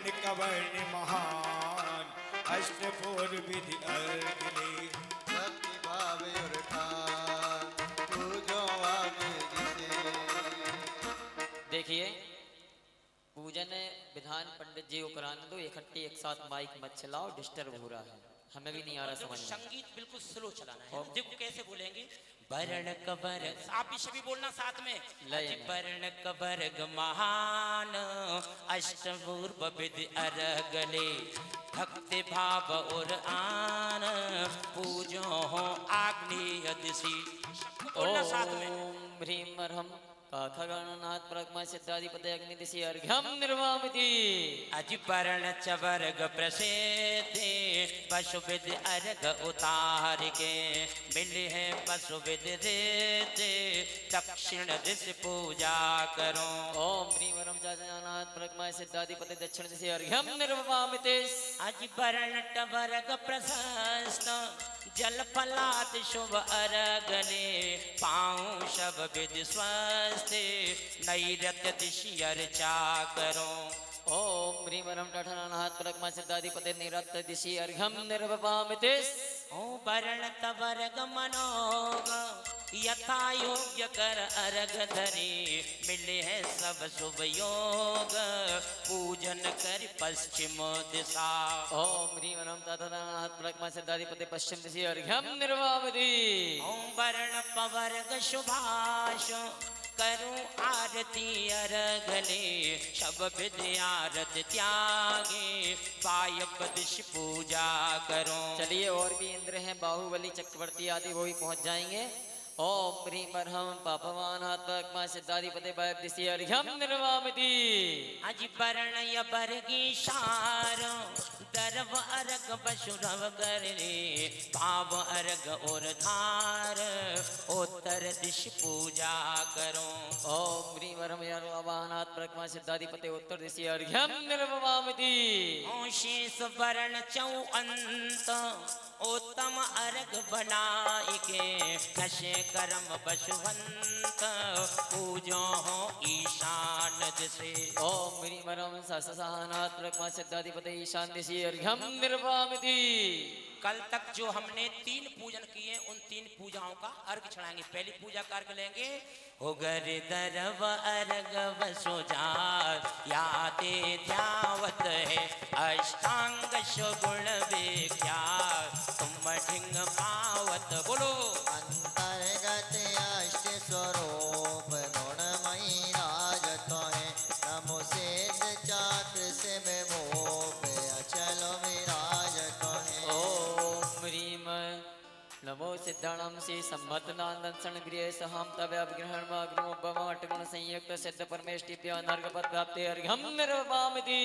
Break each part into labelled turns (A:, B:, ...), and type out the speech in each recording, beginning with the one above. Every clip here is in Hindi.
A: वर्ण कवर्ण महान अष्टपूर विधि अर्घ्य
B: भक्ति भाव और ठान पूजो आगे जिसे।
C: देखिए पूजन विधान पंडित जी को कराने दो, इकट्ठे एक साथ माइक मत चलाओ, डिस्टर्ब हो रहा है, हमें भी नहीं आ रहा समझ में।
D: संगीत बिल्कुल स्लो चलाना है। देखो कैसे बोलेंगे, वर्ण कवर, आप भी सभी बोलना साथ में, वर्ण कवर्ग महान अष्टपूर्व विधि अर्घ्य भक्ति भाव और आन पूजो हो आग्नेय दिशि। बोलना साथ में।
C: ओम ह्रीम अर्हम काखगणनाथ प्रज्ञा सिद्धाधिपते अग्नि दिशि अर्घ्यम निर्वामिति।
D: अजिपर्ण चवर्ग प्रसिद्धि पशु विधि अर्घ उतार के मिले हैं पशु विधि रीति दक्षिण दिशि पूजा करो।
C: ओम ह्रीम अर्हम जाजनाथ प्रज्ञा सिद्धाधिपते दक्षिण दिशि अर्घ्यम निर्वामिति।
D: अजिपर्ण टवर्ग प्रशस्त जल फलात शुभ अर्घने पाऊं शब विधि स्वस्थ नैरत्य दिशि अर्चा करो।
C: ओम ह्रीम अर्हम टठनाथ प्रज्ञा सिद्धाधिपते निरत्य दिशि अर्घ्यम निर्वामिति।
D: ओम वर्ण तवर्ग मनोग यथा योग्य कर अर्घ धरे मिले हैं सब शुभ योग पूजन कर पश्चिम दिशा।
C: ओम ह्रीम अर्हम टठनाथ प्रज्ञा सिद्धाधिपते पश्चिम दिशि अर्घ्यम निर्वामिति।
D: ओम वर्ण पवर्ग शुभाश करूं आरती अर्घले शब विधि आरत त्यागे पायक दिश पूजा करो।
C: चलिए और भी इंद्र हैं, बाहुबली चक्रवर्ती आदि वो भी पहुंच जाएंगे। ओम ह्रीम अर्हम पापवान प्रज्ञा सिद्धाधिपते वायव्य दिशि अर्घ्यम निर्वामिति।
D: अजि वर्ण यवर्गी शार दर्व अर्घ पशुरव करे भाव अर्घ और धार उत्तर दिश पूजा करो।
C: ओम ह्रीम अर्हम यर्वाहनाथ प्रज्ञा सिद्धाधिपते उत्तर दिशि अर्घ्यम निर्वामिति।
D: ओम शेष वर्ण चौ अंत उत्तम अर्घ बनाई के नशे कर्म पशुवंत पूजो हो ईशान दिशे।
C: ओम ह्रीम अर्हम सहस्रनाथ प्रज्ञा सिद्धाधिपते ईशान दिशि अर्घ्यम निर्वामिति।
D: कल तक जो हमने 3 पूजन किए उन 3 पूजाओं का अर्घ चढ़ाएंगे। पहली पूजा का अर्घ लेंगे होगर दरव अर्घ वसुजार याते ध्यावत है अष्टांग शुगुण विख्यात तुम ढिंग पावत। बोलो
B: अंतर्गत अष्ट स्वरूप गुणमयी राजत है नमो सिद्ध चाक्र से में मोप अचल विराजत है।
C: ओम ह्रीम नमो सिद्धाणम श्री सम्मतनादंसन गृह सहाम तव्याग्रहण गुण संयुक्त सिद्ध परमेष्टिभ्यो नर्गपद प्राप्ते अर्घ्यम निर्वामिति।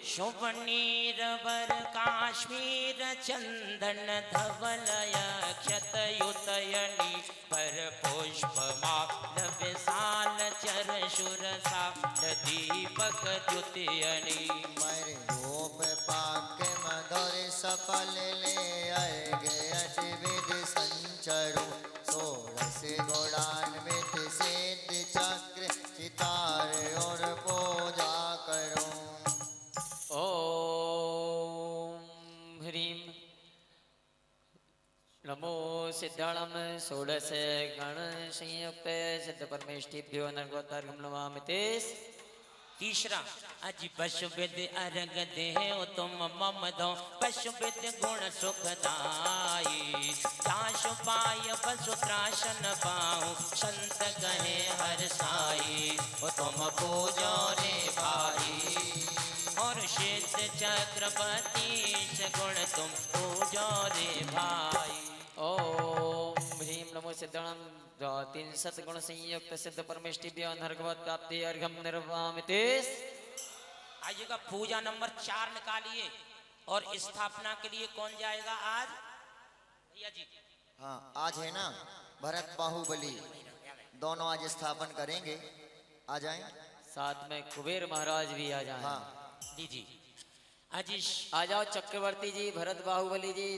D: शुभ नीरवर काश्मीर चंदन धवलय क्षतयुतयनी पर पुष्प माल विशाल चर शुरसा दीपक द्युतियनी।
B: मर रूप पाक मधुर सफल ले अर्घ अट विधि संचरु षोडश गुणान्वित सिद्ध चक्र सितार और पूजा करो।
C: ओम ह्रीम नमो सिद्धाणम षोडश गण संयुक्त सिद्ध परमेष्टिभ्यो नर्गोत्तर्घ्यम नमामिति।
D: तीसरा अजि पशु विधि अर्घ देहो तुम मम दो पशु विधि गुण सुखदाई चाशु पाय पशु त्राशन पाऊं संत कहे हर साई तुम पूजो रे भाई और सिद्ध चक्रवर्ती गुण तुम पूजो रे भाई।
C: ओम ह्रीम नमो सिद्धाणम 300 गुण संयुक्त सिद्ध परमेष्टिभ्यो नर्गवत प्राप्ति अर्घ्यम निर्वामिति।
D: आइएगा पूजा नंबर 4 निकालिए और स्थापना के लिए कौन जाएगा आज? भैया जी।
B: हाँ आज है ना भरत बाहुबली दोनों आज स्थापन करेंगे, आ जाएं।
C: साथ में कुबेर महाराज भी आ जाएं।
B: हाँ
D: जी अजीश
C: आ जाओ चक्रवर्ती जी, भरत बाहुबली जी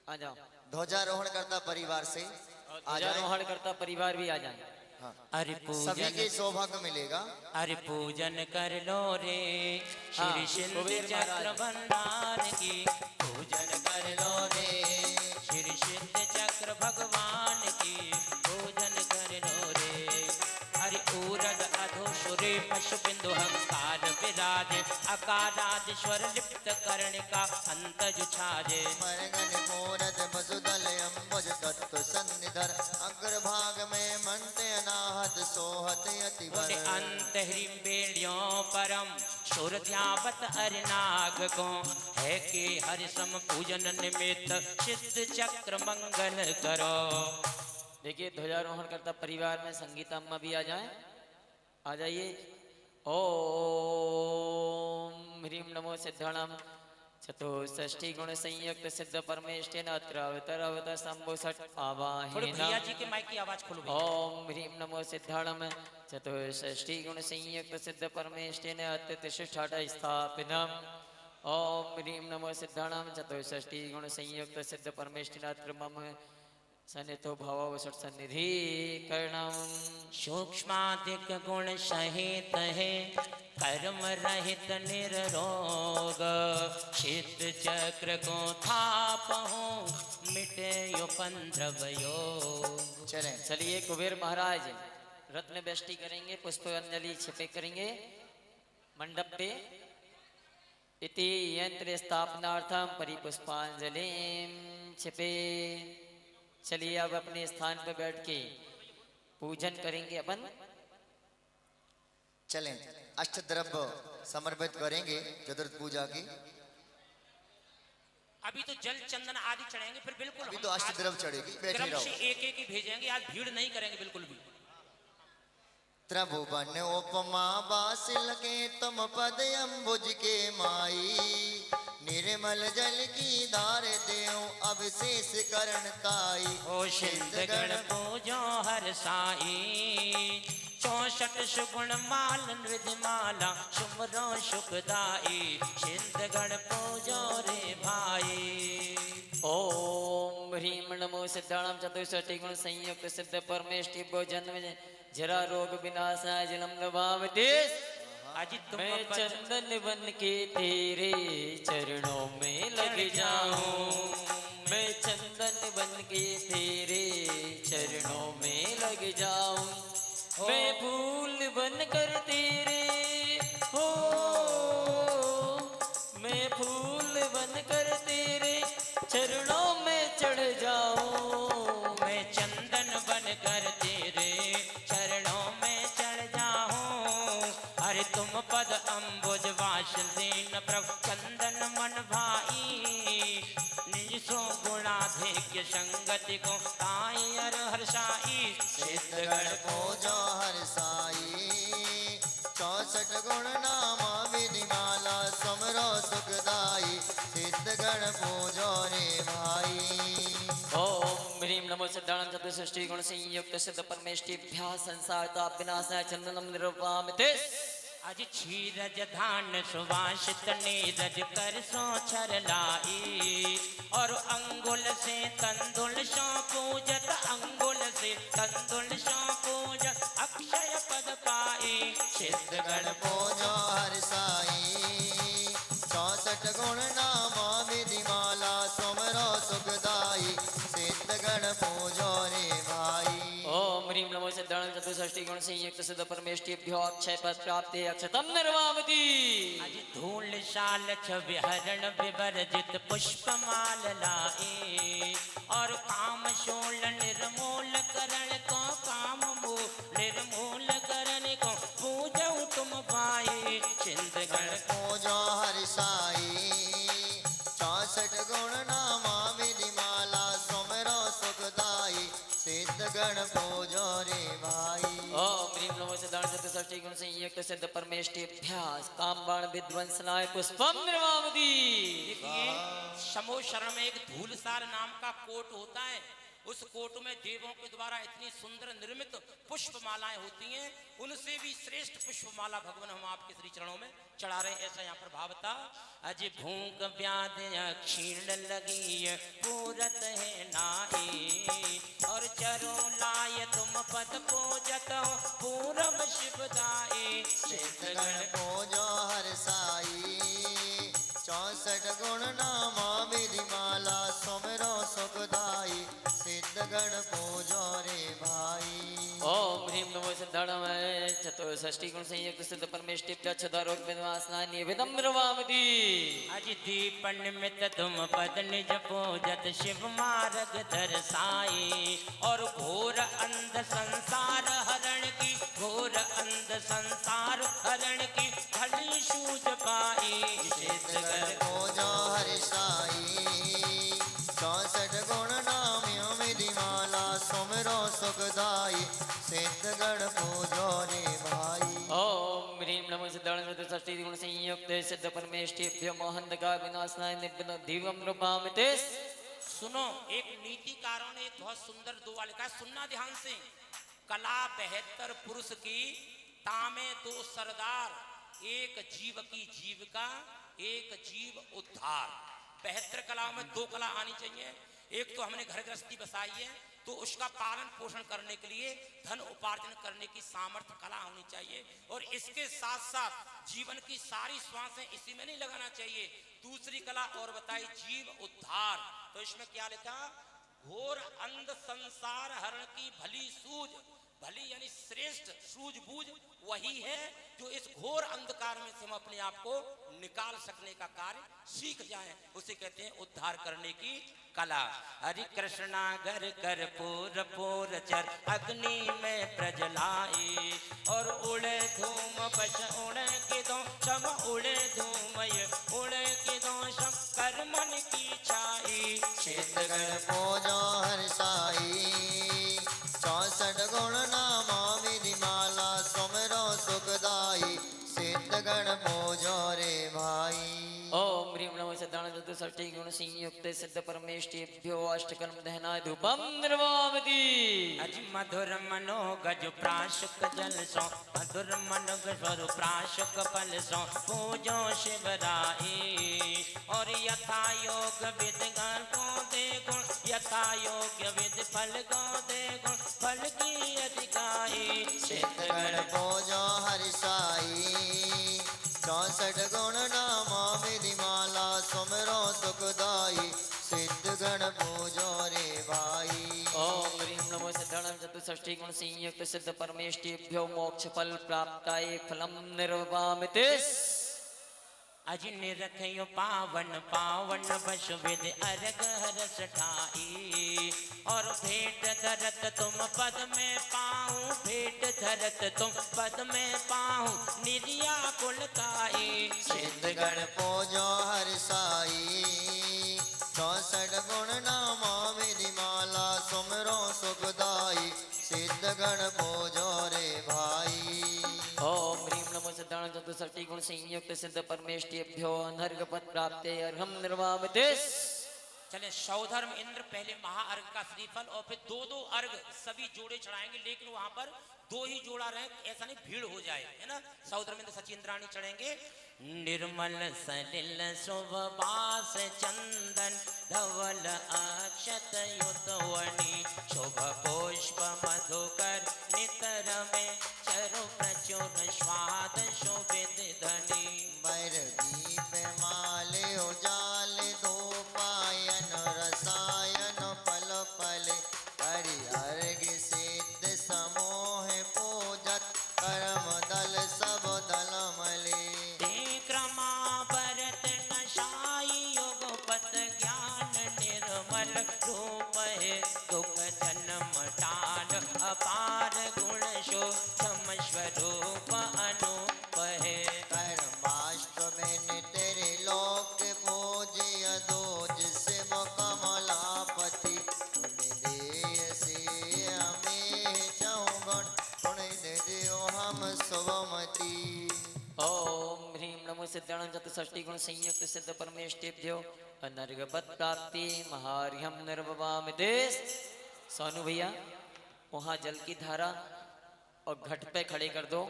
C: आ जाओ।
B: ध्वजारोहण करता परिवार से आ जाएं।
C: ध्वजारोहण करता परिवार भी आ जाए।
B: हाँ।
D: अरे
B: सभी
D: पूजन
B: के सौभाग्य मिलेगा।
D: अरे पूजन कर लो रे
C: हाँ,
D: श्री सिंध
C: कुबेर
D: चक्र
C: महाराज।
D: भंडार की पूजन कर लो रे श्री सिंध चक्र भगवान की पूजन कर लो रे। हरि ऊरद अधो सुरे पशु बिंदु हंकार विराज अकारादीश्वर लिप्त कर्णिका अंतज छाजे।
B: मरगन मोरद वसुदल अम्बुज तत्व सन्निधर अग्रभाग में मंत्र अनाहत सोहत यति
D: उन अंत ह्रीम बेड़ियों परम सुर ध्यावत अरिनाग को है कि हरि सम पूजन निमित्त सिद्ध चक्र मंगल करो।
C: देखिए ध्वजारोहण करता परिवार में संगीता अम्मा भी आ जाएं। आ जाइए। ओम ह्रीम नमो सिद्धाणाम चतुष्षष्ठी गुण संयुक्त सिद्ध परमेष्ठेन अत्र अवतर अवतर शंभो षट
D: थोड़े
C: आवाहेन।
D: भैया जी के माइक की आवाज खोलो भैया।
C: ओम ह्रीम नमो सिद्धाणम चतुष्षष्ठी गुण संयुक्त सिद्ध परमेष्ठेन अत्यतिष्ठाट स्थापितम्। ओम ह्रीम नमो सिद्धाणम चतुष्षष्ठी गुण संयुक्त सिद्ध परमेष्ठेन अत्र मम सन्निधो भाव सन्निधि कर्णम।
D: सूक्ष्माधिक गुण सहित है कर्म रहित निरोग सिद्ध चक्र को थापहु मिटे उपद्रव योग।
B: चलें।
C: चलिए कुबेर महाराज रत्न बेष्टि करेंगे, पुष्प अंजलि छिपे करेंगे मंडप पे। इति यंत्र स्थापनार्थम परिपुष्पांजलि छिपे। चलिए अब अपने स्थान पर बैठ के पूजन करेंगे अपन।
B: चलें। अष्टद्रव्य समर्पित करेंगे चतुर्थ पूजा की।
D: अभी तो जल चंदन आदि चढ़ेंगे फिर बिल्कुल
B: अभी
D: हम
B: तो
D: आज
B: अष्टद्रव्य चढ़ेगी, बैठे
D: क्रम
B: रहो।
D: से एक एक ही भेजेंगे, आज भीड़ नहीं करेंगे बिल्कुल भी।
B: त्रिभुवन उपमा बासिल के तुम पद अम्बुज के माई निर्मल जल की धार देव अभिशेष करण ताई।
D: ओ सिद्ध गण पूजो हर साई 64 सुगुण माल निधि माला सुमरो सुखदाई सिद्ध गण पूजो रे भाई।
C: ओम ह्रीम नमो सिद्धाणाम चतुष्षष्टि गुण संयुक्त सिद्ध परमेष्टि जन्म जरा रोग विनाशाय जलम लभावते।
D: आज तुम
C: मैं चंदन बन के तेरे चरणों में लग जाऊं। मैं चंदन बन के तेरे चरणों में लग जाऊं। मैं फूल बन कर तेरे हो, मैं फूल बन कर तेरे चरणों में चढ़ जाऊं।
D: मैं चंदन बन कर तेरे चरणों में चढ़ जाऊं। अरे तुम पद अम्बुज वासुदेव प्रभु चंदन मन भाई निज सो गुणाधिक्य संगति को ताई अर हर्षाई
B: सिद्ध गण पूजो हर साई 64 गुण नामा विधि माला समरो सुखदाई सिद्ध गण पूजो रे भाई।
C: ओम ह्रीम नमो सिद्धाणाम चतुष्षष्टि गुण संयुक्त सिद्ध परमेष्टिभ्यः संसार ताप विनाशाय चंदनम निरूपयामि।
D: आज क्षीरज धान सुवासित नीरज कर सो छर लाई और अंगुल से तंदुल सो पूजत अंगुल से तंदुल सो पूजत अक्षय पद पाई सिद्ध गण
B: पूजो हर साई 64 गुण नामा विधि माला समरो सुखदाई सिद्ध गण पूजो रे भाई।
C: ओम ह्रीम नमो सिद्धाणाम चतुष्षष्टि गुण संयुक्त सिद्ध परमेष्टिभ्यो अक्षय पद प्राप्ते अक्षतम निर्वामति।
D: आज धूल शाल विहरण विवर्जित पुष्पमाल लाई और काम शूल निर्मूल करण को काम निर्मूल करण को पूजो तुम पाई सिद्ध गण
B: पूजो हर साई 64 गुण नामा विधि माला सुमरो सुखदाई सिद्ध गण पूजो रे भाई।
C: ओम ह्रीम नमो सिद्धाणाम चतुष्षष्टि गुण संयुक्त सिद्ध परमेष्टिभ्यः कामबाण विध्वंसनाय पुष्पम निर्वामति।
D: देखिए समो शरण में एक धूलसार नाम का कोट होता है, उस कोट में देवों के द्वारा इतनी सुंदर निर्मित पुष्पमालाएं होती हैं, उनसे भी श्रेष्ठ पुष्पमाला भगवान हम आपके श्री चरणों में चढ़ा रहे हैं। ऐसा यहाँ पर भाव था। अज भूख व्याध क्षीण लगी पूरत है नाई, और चरो लाय तुम पद पूजत हो पूरब शिवदाई।
B: सिद्धगण पूजो हर साई 64 गुण नामा विधि माला सुमिरो सुखदाई। सिद्धगण पूजो रे भाई।
C: ओम ह्रीं नमो सिद्धाणाय चतुष्षष्टि गुण संयुक्त सिद्ध परमेष्टि छदारोग विद्वासनानि विनम्रवामति।
D: अज दीपन मित तुम पद निज पूजत शिव मार्ग दर्शाई, और घोर अंध संसार हरण की घोर अंध संसार हरण की खड़ी सूझ पाई।
B: सिद्धगण पूजो हर साई 64 गुण नामियो विधि माला सुमिरो सुखदाई। सिद्धगण पूजो रे भाई।
C: ओम ह्रीं नमो सिद्धाणाय चतुष्षष्टि गुण संयुक्त सिद्ध परमेष्टिभ्यो मोहंतका विनाशनाय निब्बन दिवम रूपामिते।
D: सुनो, एक नीतिकारों ने एक बहुत सुंदर दुआ लिखा है, सुनना ध्यान से। कला 72 पुरुष की, तामे 2 सरदार, एक जीव की जीविका, एक जीव उद्धार। 72 कलाओं में 2 कला आनी चाहिए। एक तो हमने घर गृहस्थी बसाई है, तो उसका पालन पोषण करने के लिए धन उपार्जन करने की सामर्थ्य कला होनी चाहिए, और इसके साथ साथ जीवन की सारी श्वासें इसी में नहीं लगाना चाहिए। दूसरी कला और बताई जीव उद्धार। तो इसमें क्या लिखा? घोर अंध संसार हरण की भली सूझ। भली यानी श्रेष्ठ सूझबूझ वही है जो इस घोर अंधकार में से हम अपने आप को निकाल सकने का कार्य सीख जाएं। उसे कहते हैं उद्धार करने की कला। हरि कृष्णा घर कर पूर पूर चर अग्नि में प्रजलाई, और उड़े धूम बस उड़े के दो शम उड़े धूमय उड़े के दो शम कर मन की छाई।
B: सिद्धगण पूजो हर साई 64 गुण नामा विधि माला सुमिरो सुखदाई। सिद्धगण पूजो रे भाई।
C: ओम ह्रीं नमो सिद्धाणाय चतुष्षष्टि गुण संयुक्त सिद्ध परमेष्टिभ्यो अष्टकर्म दहनाय धूपम निर्वामति।
D: अज मधुर मनो गज प्राशुक जल सो मधुर मनो गज प्राशुक फल सो पूजो शिवराई, और यथा योग विद गण को दे गुण यथा योग्य विद फल को दे गुण फल की अधिकाई।
B: सिद्धगण पूजो हर साई 64 गुण नामा विधि माला सुमिरो सुखदाई। सिद्धगण पूजो रे भाई।
C: ओम ह्रीं नमो सिद्धाणाय चतुष्षष्टि गुण संयुक्त सिद्ध परमेष्टिभ्यो मोक्ष फल प्राप्ताय फलम निर्वामिते।
D: अज निरखयो पावन पावन पशु विद अर्घ हरस ठाई, और भेंट धरत तुम पद में पाऊं भेंट धरत तुम पद में पाऊं निर्या कुलकाई।
B: सिद्धगण पूजो हर साई 64 गुण नामा विधि माला सुमिरो सुखदाई। सिद्धगण पूजो रे भाई।
C: ओम ह्रीं नमो सिद्धाणाय चतुष्षष्टि गुण संयुक्त सिद्ध परमेष्टिभ्यो अनर्घ पद प्राप्ते अर्घम निर्वामिते।
D: चले सौधर्म इंद्र पहले महाअर्घ का श्रीफल और फिर 2-2 अर्घ सभी जोड़े चढ़ाएंगे, लेकिन वहां पर 2 ही जोड़ा रहे, ऐसा नहीं भीड़ हो जाए, है ना। सौधर्म इंद्र सचिंद्राणी चढ़ेंगे। निर्मल सलिल शुभवास चंदन धवल अक्षत युतवनी शुभ पुष्प मधुकर नितर में चरु प्रचुर स्वाद शोभित धनी।
B: बैरदीप माले उजाल धूपायन रसायन फल फल हरि अर्घ सिद्ध समोह पूजत कर्म दल सब दल मले।
D: क्रमा भरत नशाई योगपत ज्ञान निर्मल रूप है दुख जन्म टाल अपार गुण शो सम स्वरूप अनूप है।
B: कर्माष्टमी तेरे लोक पूज्य दोज शिव कमलापति पुण्य देय से हमें चौगुण पुण्य दे दियो हम शुभमति।
C: ओम ह्रीं नमो सिद्धाणाय चतुष्षष्टि गुण संयुक्त सिद्ध परमेष्टिभ्यो अनर्घ पद प्राप्ति महार्घ्यम निर्वामिते। सोनू भैया वहां जल की धारा और घट पे खड़े कर दो।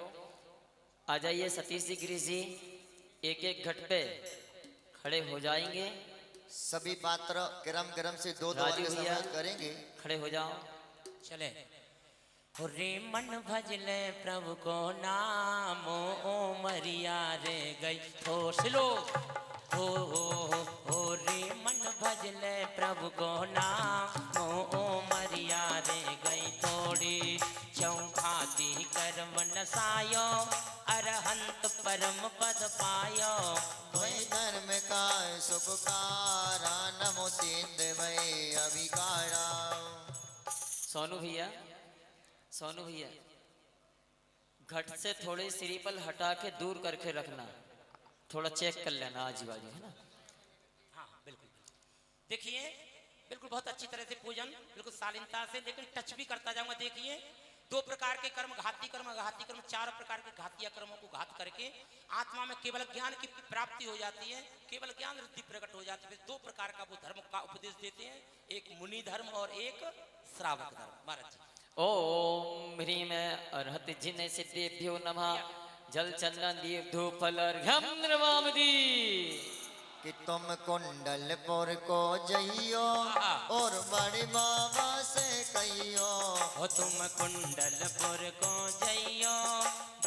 C: आ जाइए सतीश जी, गिरीश जी, एक एक घट पे खड़े हो जाएंगे।
B: सभी पात्र क्रम क्रम से दो दो
C: राजू
B: वर्ग
C: भैया।
B: समाप्त करेंगे।
C: खड़े हो जाओ।
D: चले। रे मन भजले प्रभु को नाम, ओ मरिया रे गई हो सिलो। हो रे मन भजले प्रभु को नाम, ओ मरिया रे गई थोड़ी। चौघाती कर्म नसायो, अरहंत परम पद पायो।
B: द्वै धर्म का सुखकारा, नमो सिद्ध भय अभिकारा।
C: सोनू भैया, सोनू भैया, घट से थोड़े श्रीफल हटा के दूर करके रखना, थोड़ा चेक कर लेना आजू बाजू, है ना।
D: हाँ बिल्कुल। देखिए बिल्कुल बहुत अच्छी तरह से पूजन, बिल्कुल शालीनता से, लेकिन टच भी करता जाऊंगा। देखिए दो प्रकार के कर्म, घाती कर्म अघाती कर्म, चार प्रकार के घातीय कर्मों को घात करके आत्मा में केवल ज्ञान की प्राप्ति हो जाती है, केवल ज्ञान वृद्धि प्रकट हो जाती है। दो प्रकार का वो धर्म का उपदेश देते हैं, एक मुनि धर्म और एक श्रावक धर्म। महाराज जी
C: ओम ह्रीम अर्हत जिन सिद्धेभ्यो नमः। जल चंदन दीप धूप फल अर्घ्यम नमामि।
B: कि तुम कुंडलपुर को जइयो, और बड़े बाबा से कहियो।
D: हो तुम कुंडलपुर को जइयो,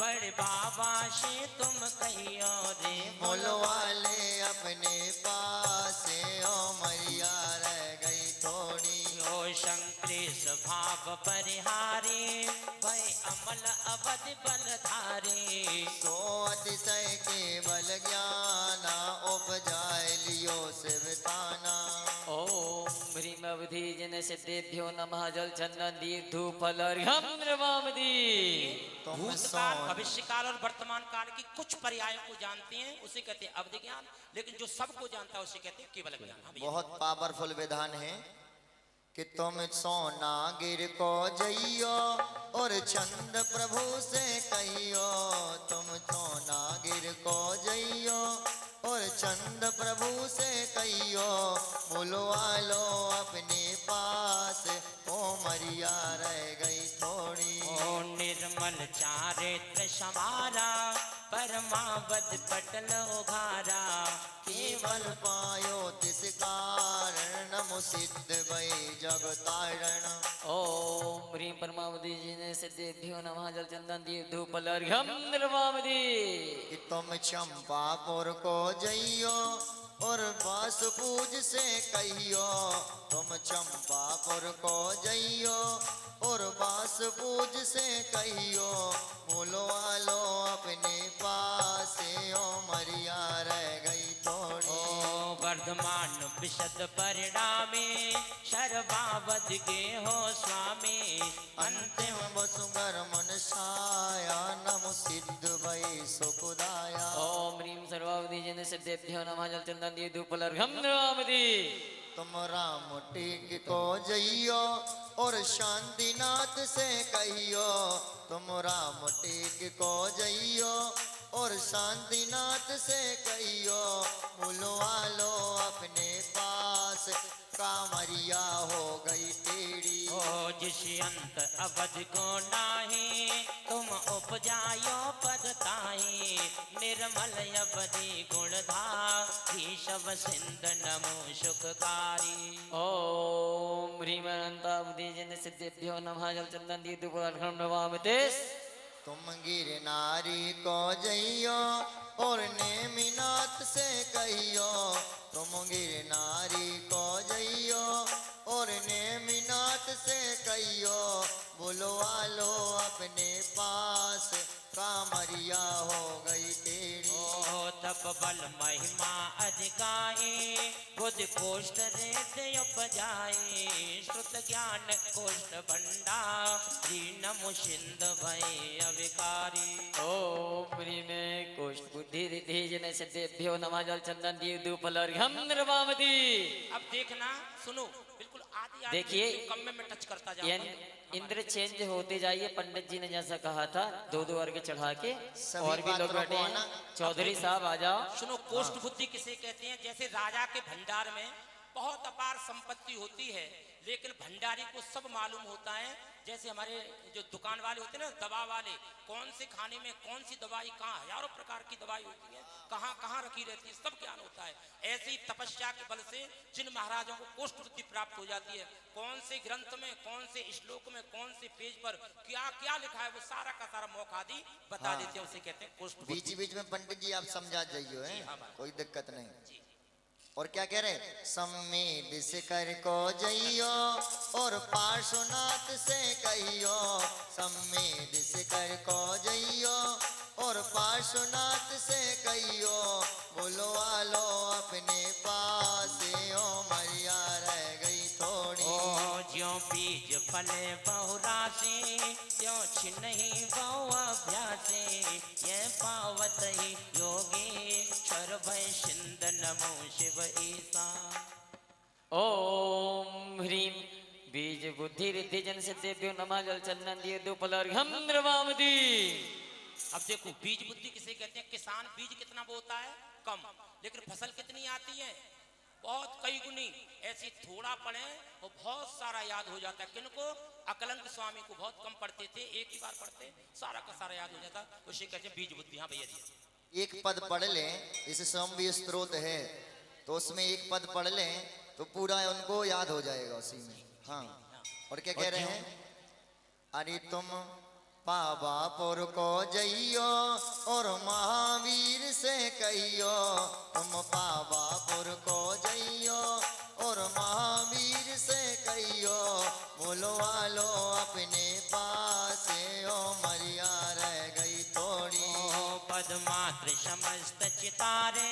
D: बड़े बाबा से तुम कहियो रे।
B: बोलवाले अपने पास, ओ मरिया रह गई थोड़ी।
D: ओ शंकरेश भाव परिहारी, भय अमल अवध बलधारी।
B: सो अतिशय केवल ज्ञाना, उपजाए लियो शिवताना।
C: ओम ह्रीम अवधि जिन सिद्धेभ्यो नमः। जल चंदन दीप धूप फल अर्घ्यम नमामि।
B: तुम
D: भूतकाल,
B: सोन
D: भविष्य काल और वर्तमान काल की कुछ पर्यायों को जानते हैं, उसे कहते हैं अवधि ज्ञान। लेकिन जो सबको जानता है उसे कहते हैं केवल ज्ञान। हाँ भैया।
B: बहुत पावरफुल विधान है कि तुम सोना गिर को जइयो, और चंद प्रभु से कहियो। तुम सोना गिर को जइयो, और चंद प्रभु से कहियो। बुलवा लो अपने पास, ओ मरिया रह गई थोड़ी।
D: ओ निर्मल चारित्र समारा, परमावध पटल उघारा।
B: केवल पायो तिस कारण, नमो सिद्ध भय जगतारण।
C: ओम ह्रीम परमावधि जिन सिद्धेभ्यो नमः। जल चंदन दीप धूप फल अर्घ्यम नमामि।
B: कि तुम चंपापुर को जइयो, और बास पूज से कहियो। तुम चंपापुर को जइयो, और बास पूज से कहियो। बुलवा लो अपने पास, ओ मरिया रह गई थोड़ी।
D: ओ वर्धमान विशद परिणामे, शर्वावध के हो स्वामी।
B: अंतिम वसुगर मन साया, नमो सिद्ध भय सुखदाया।
C: ओम ह्रीम सर्वावधि जिन सिद्धेभ्यो नमः। जल चंदन दीप धूप फल अर्घ्यम नमामि।
B: तुम राम टेक को जइयो, और शांतिनाथ से कहियो। तुम राम टेक को जइयो, और शांतिनाथ से कहियो। बुलवा लो अपने पास, कामरिया हो गई टेढ़ी।
D: ओ जिस अंत अवध को नाही, तुम उपजायो पद ताही। निर्मल अवधि गुणधारी, शव सिंध नमो सुखकारी।
C: ओम ह्रीम अनंतावधि जिन सिद्धेभ्यो नमः। जल चंदन दीप धूप फल अर्घ्यम नमामि।
B: तुम गिरनारी को जइयो, और नेमिनाथ से कहियो। तुम गिरनारी को जइयो, और नेमिनाथ से कहियो। बुलवा लो अपने पास, कामरिया हो गई टेढ़ी।
D: ओ तप बल महिमा अधिकाई, बुद्धि कोष्ठ रेत उपजाई। श्रुत ज्ञान कोष्ठ भंडारी, नमो सिंध भय अविकारी।
C: ओम ह्रीम कोष्ठ बुद्धि रिद्धि जिन सिद्धेभ्यो नमः। जल चंदन दीप धूप फल अर्घ्यम नमामि।
D: अब देखना, सुनो, बिल्कुल आदि आदि
C: देखिए,
D: कम में टच करता
C: ये
D: जाऊंगा।
C: इंद्र चेंज होते जाइए। पंडित जी ने जैसा कहा था, दो दो अर्घ्य चढ़ा के।
B: सभी
C: और भी लोग
B: पात्रों
C: बैठे
B: को
C: हैं।
B: आना।
C: चौधरी साहब आ जाओ।
D: सुनो, कोष्ठ बुद्धि किसे कहते हैं? जैसे राजा के भंडार में बहुत अपार संपत्ति होती है, लेकिन भंडारी को सब मालूम होता है। जैसे हमारे जो दुकान वाले होते हैं ना, दवा वाले, कौन से खाने में कौन सी दवाई, कहाँ हजारों प्रकार की दवाई होती है, कहाँ कहाँ रखी रहती है, सब ज्ञान होता है। ऐसे ही तपस्या के बल से जिन महाराजों को कोष्ठ वृत्ति प्राप्त हो जाती है, कौन से ग्रंथ में, कौन से श्लोक में, कौन से पेज पर क्या क्या लिखा है, वो सारा का सारा मौका आदि बता
B: हाँ।
D: देते हैं, उसे कहते हैं कोष्ठ
B: बीच
D: वृत्ति।
B: बीच में पंडित जी आप समझा जाइयो है,
D: हाँ भाई।
B: कोई दिक्कत नहीं। और क्या कह रहे, सम्मेद से कर को जइयो और पार्श्वनाथ से कहियो, सम्मेद से कर को जइयो और पार्श्वनाथ से कहियो, बुलवा लो अपने पास ओ मरिया रह गई थोड़ी।
D: ओ ज्यों बीज फले बहुराशि, त्यों छिनहि बहु अभ्यासे, ये पावत ही योगी क्षर भय सिंध नमो शिव ईसा।
C: ओम ह्रीम बीज बुद्धि रिद्धि जन सिद्धेभ्यो नमः। जल चंदन दिए धूप अर्घ्यम द्रवामति।
D: अब देखो, बीज बुद्धि किसे कहते हैं? किसान बीज कितना बोता है? कम, लेकिन फसल कितनी आती है? बहुत कई गुनी। ऐसी थोड़ा पढ़े और बहुत सारा याद हो जाता है। किनको? अकलंक स्वामी को बहुत कम पढ़ते थे, एक ही बार पढ़ते सारा का सारा याद हो जाता, उसे कहते हैं बीज बुद्धि। हाँ भैया जी।
B: एक पद पढ़ लें, जैसे स्वामी स्त्रोत है तो उसमें एक पद पढ़ लें तो पूरा उनको याद हो जाएगा उसी में। हाँ, और क्या कह रहे हैं, अरे तुम पावापुर को जइयो और महावीर से कहियो, तुम पावापुर को जइयो और महावीर से कहियो, बुलवा लो अपने पास ओ मरिया रह गई थोड़ी।
D: ओ पदमात्र समस्त चितारे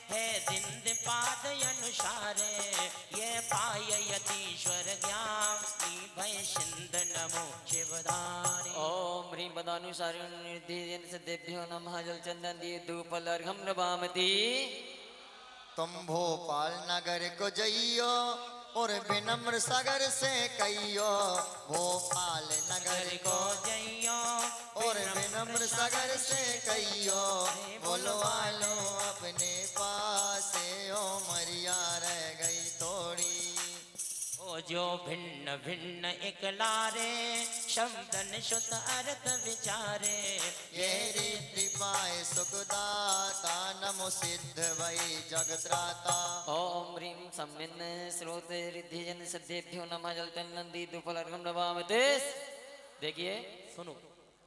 D: है जिंद पाद अनुसारे, ये पाय यतीश्वर ज्ञान भय सिंध नमो शिवधारी।
C: ओम ह्रीम पदानुसारिण निधि जन सिद्धेभ्यो नमः। जल चंदन दिए धूप अर्घ्यम द्रवामति।
B: तुम भोपाल नगर को जइयो और विनम्र सागर से कहियो, भोपाल नगर को
D: जइयो
B: और विनम्र सागर से कहियो, बुलवा लो अपने पास ओ मरिया रह गई थोड़ी।
D: ओ जो भिन्न भिन्न एकलारे, शब्दन शुद्ध अर्थ विचारे,
B: ये रिद्धि पाए सुखदाता, नमो सिद्ध वही जगत्राता।
C: ओम ह्रीम सम्मिन्न स्रोत रिद्धि जन सिद्धेभ्यो नमः। जल चंदन दिए धूप अर्घ्यम द्रवामति। देखिए,
D: सुनो,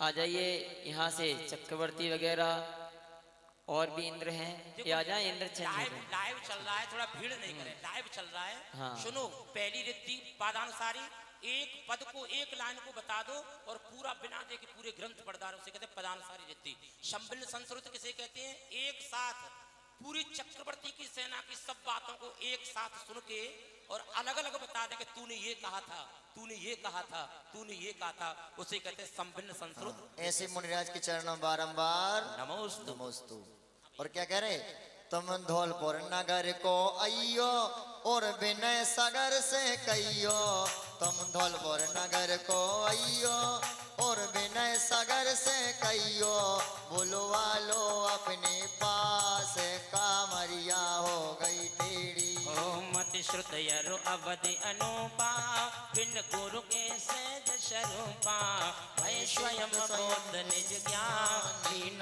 C: आ जाइए यहाँ से चक्रवर्ती वगैरह और भी इंद्र हैं, ये आ जाए। इंद्र चेंज हो
D: लाइव
C: गए।
D: लाइव चल रहा है, थोड़ा भीड़ नहीं करें, लाइव चल रहा है।
C: हाँ।
D: सुनो, पहली रिद्धि पादानुसारी, एक पद को, एक लाइन को बता दो और पूरा बिना देखे पूरे ग्रंथ पढ़ दो, उसे कहते हैं पदानुसारी रिद्धि। संबिल्ल संस्कृत किसे कहते हैं? एक साथ पूरी चक्रवर्ती की सेना की सब बातों को एक साथ सुन के और अलग अलग बता दे कि तूने ये कहा था, तूने ये कहा था, तूने ये कहा था, उसे कहते हैं संबिल्ल संस्कृत।
B: ऐसे मुनिराज के चरणों बारंबार
D: नमोस्तु।
B: नमोस्तु। और क्या कह रहे, तुम धौलपुर नगर को अइयो और विनय सागर से कहियो, तुम धौलपुर नगर को अइयो और विनय सागर से कहियो, बुलवा लो अपने पास कामरिया हो गई टेढ़ी।
D: ओ मति श्रुत यरु अवधि अनुपा, बिन गुरु के सहज स्वरूपा, भय स्वयं बोध निज ज्ञान,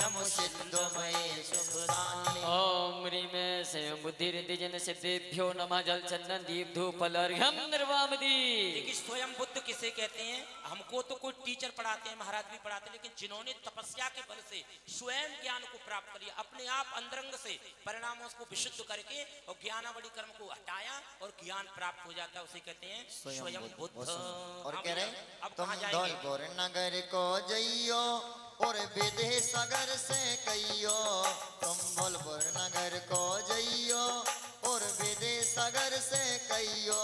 D: नमो सिद्ध भय सुखदानी।
C: ओम ह्रीम स्वयं बुद्धि रिद्धि जन सिद्धेभ्यो नमः। जल चंदन दीप धूप अर्घ्यम द्रवामति।
D: देखिए, स्वयं बुद्ध किसे कहते हैं? हमको तो कोई टीचर पढ़ाते हैं, महाराज भी पढ़ाते हैं, लेकिन जिन्होंने तपस्या के बल से स्वयं ज्ञान को प्राप्त कर लिया, अपने आप अंतरंग से परिणामों को विशुद्ध करके और ज्ञानावली कर्म को हटाया और ज्ञान प्राप्त हो जाता है, उसे कहते हैं स्वयं बुद्ध।
B: और
D: हाँ
B: कह
D: भैया,
B: रहे,
D: अब
B: तुम
D: कहाँ जाएंगे?
B: धौलपुर नगर को जइयो और विधि सागर से कहियो, तुम धौलपुर नगर को जइयो और विधि सागर से कहियो,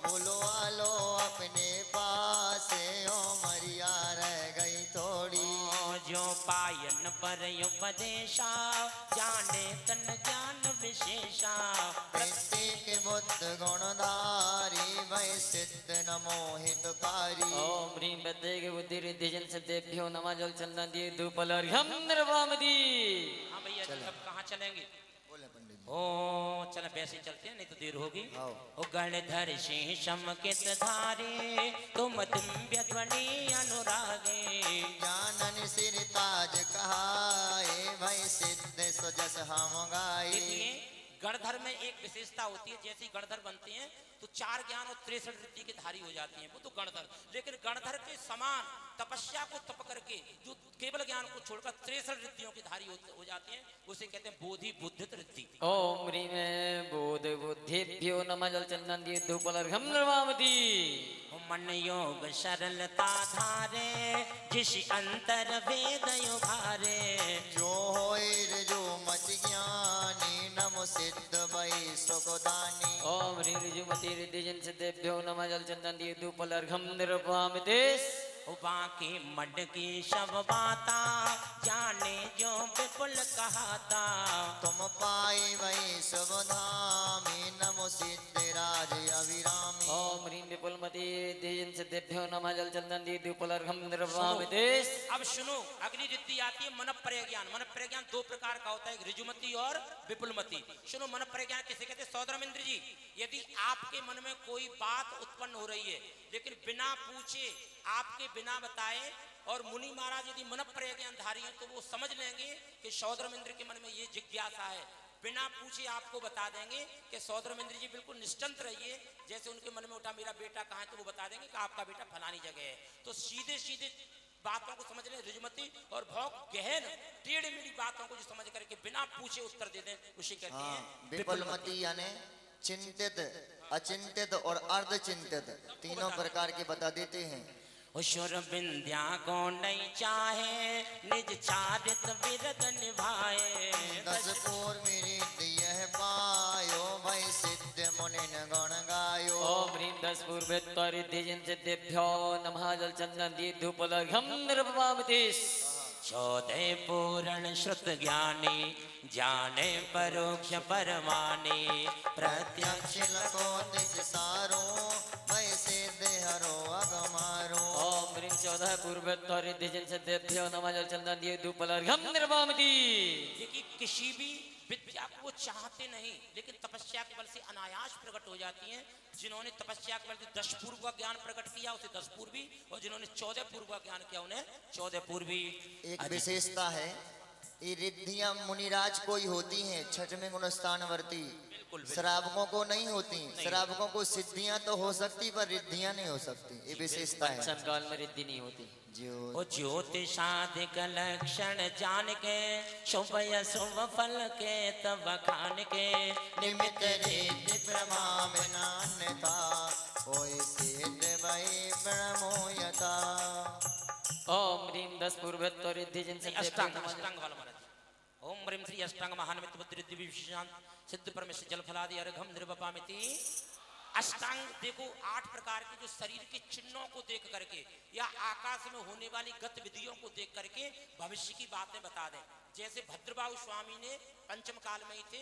B: बुलवा लो अपने पास ओ मरिया रह गई थोड़ी।
D: ओ जो पायन पर उपदेशा, जाने तन ज्ञान विशेषा,
B: प्रत्येक बुद्ध गुणधारी, वै सिद्ध नमो हितकारी।
C: ओम ह्रीम प्रत्येक बुद्धि रिद्धि जन सिद्धेभ्यो नमः। जल चंदन दिए धूप अर्घ्यम द्रवामति।
D: हाँ भैया जी, अब कहाँ चलेंगे?
B: बोले पंडित जी।
D: ओ चल वैसे ही चलते हैं, नहीं तो देर होगी।
B: आओ।
D: ओ गणधर शीशम कित धारे, तुम दिव्य ध्वनि अनुरागे।
B: जानन सिर ताज कहाए, भाई सिद्ध सुजस हम गाए।
D: देखिए गणधर में एक विशेषता होती है, जैसे ही गणधर बनते हैं तो 4 ज्ञान और 63 रिद्धि के धारी हो जाती हैं, वो तो गणधर। लेकिन गणधर के समान तपस्या को तप करके जो केवल ज्ञान को छोड़कर 63 रिद्धियों की धारी हो जाती हैं, उसे कहते हैं बोधि बुद्धित रिद्धि।
C: ओम ह्रीं बोध बुद्धिभ्यो नमः जल चंदन दिए धूपलर्घ्यं निर्वामति।
D: मन योग सरलता धारे, जिस अंतर वेद उभारे।
B: जो होए जो मत ज्ञानी, नमो सिद्ध भई सुखदानी।
C: ओम ह्रीं ऋजुमति रिद्धिजन सिद्धेभ्यो नमः जल चंदन दिए धूपलर्घ्यं निर्वामति।
D: बाकी मड की शब बाता, जाने जो विपुल कहाता।
B: तुम पाई वही शुभ धामी, नमो सिद्ध राज अभिरामी।
C: ओम ह्रीं विपुलमति रिद्धिजन सिद्धेभ्यो नमः जल चंदन दिए धूपलर्घ्यं निर्वामति।
D: अब सुनो, अगली रिद्धि आती है मन प्रज्ञान। मन प्रज्ञान 2 प्रकार का होता है, ऋजुमति और विपुलमति। सुनो, मन प्रज्ञान किसे कहते हैं? सौद्रमिंद्र जी, यदि आपके मन में कोई बात उत्पन्न हो रही है, लेकिन बिना पूछे आपके बिना बताए, और मुनि महाराज यदि मन प्रज्ञान धारी हैं, तो वो समझ लेंगे कि सौद्रमिंद्र के मन में ये जिज्ञासा है। बिना पूछे आपको बता देंगे कि सौद्रमिंद्र जी बिल्कुल निश्चिंत रहिए। जैसे उनके मन में उठा मेरा बेटा कहाँ है, तो वो बता देंगे कि आपका बेटा फलानी जगह है। तो सीधे सीधे बातों को समझ लें ऋजुमति, और बहुत गहन टेढ़ी मेढ़ी बातों को जो समझ करके बिना पूछे उत्तर दे दें, उसे कहते हैं
B: विपुलमति। यानी चिंतित, अचिंतित और अर्धचिंतित तीनों प्रकार के बता देते हैं।
D: शुर विंध्या को नहीं चाहे, निज चारित विरत निभाए।
B: 10 पूर्व रिद्धि यह पायो, भाई सिद्ध मुनि गण गायो।
C: ओम ह्रीं 10 पूर्वेत्तर रिद्धिजन सिद्धेभ्यो नमः जल चंदन दिए धूपलर्घ्यं निर्वामति।
D: 14 पूर्ण श्रुत ज्ञानी, जाने परोक्ष परमानी। प्रत्यक्ष
B: लको दिस सारो, भाई सिद्ध हरो अगमारो।
C: ओम ह्रीं 14 पूर्वेत्तर रिद्धिजन सिद्धेभ्यो नमः जल चंदन दिए धूपलर्घ्यं निर्वामति।
D: देखिए किसी भी विद्या को वो चाहते नहीं, लेकिन तपस्या के बल से अनायास प्रकट हो जाती हैं। जिन्होंने तपस्या के बल से 10 पूर्व का ज्ञान प्रकट किया, उसे 10 पूर्वी, और जिन्होंने 14 पूर्व का ज्ञान किया, उन्हें 14 पूर्वी।
B: एक विशेषता है, ये रिद्धियां मुनिराज को ही होती हैं, 6वें गुणस्थानवर्ती। श्रावकों को नहीं होती। श्रावकों को सिद्धियां तो हो सकती, पर रिद्धियां नहीं हो सकती। ये विशेषता है।
C: संकाल में रिद्धि नहीं होती।
D: ओ ज्योतिषाधिक लक्षण जान के, शुभ शुभ फल के तब खान के।
B: निमित्त रिद्धि प्रमाणान्यथा, कोई सिद्ध भई ब्रह्मो यथा।
C: ओम ह्रीं 10 पूर्वेत्तर रिद्धिजन
D: अष्टांग
C: सिद्धेभ्यो
D: अष्टांग वाला महाराज। ओम ह्रीं श्री अष्टांग महानमित बुद्धिरिद्धि विशेषान सिद्ध परमेश्वर जल फलादि अर्घम निर्वपामिति। अष्टांग देखो 8 प्रकार के जो शरीर के चिन्हों को देख करके, या आकाश में होने वाली गतिविधियों को देख करके भविष्य की बातें बता दें। जैसे भद्रबाहु स्वामी ने पंचम काल में ही थे,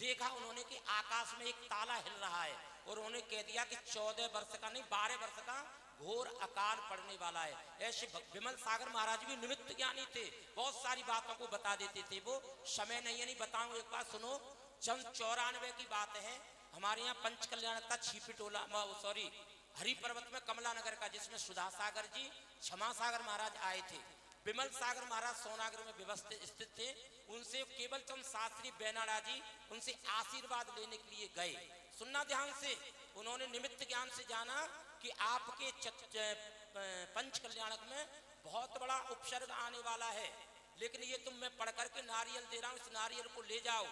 D: देखा उन्होंने कि आकाश में एक ताला हिल रहा है, और उन्होंने कह दिया कि 14 वर्ष का नहीं 12 वर्ष का घोर अकाल पड़ने वाला है। ऐसे विमल सागर महाराज भी निमित्त ज्ञानी थे, बहुत सारी बातों को बता देते थे। वो समय नहीं है, नहीं बताऊं, एक बात सुनो। 94 की बात है, हमारे यहाँ पंच कल्याण का छिपिटोला, सॉरी हरि पर्वत में कमला नगर का, जिसमें सुधा सागर जी, क्षमा सागर महाराज आए थे। विमल सागर महाराज सोनागर में व्यवस्थित स्थित थे। उनसे केवल चंद शास्त्री बेनाडा जी उनसे आशीर्वाद लेने के लिए गए। सुनना ध्यान से, उन्होंने निमित्त ज्ञान से जाना कि आपके पंच कल्याणक में बहुत बड़ा उपसर्ग आने वाला है, लेकिन ये तुम मैं पढ़ करके नारियल दे रहा हूं, इस नारियल को ले जाओ,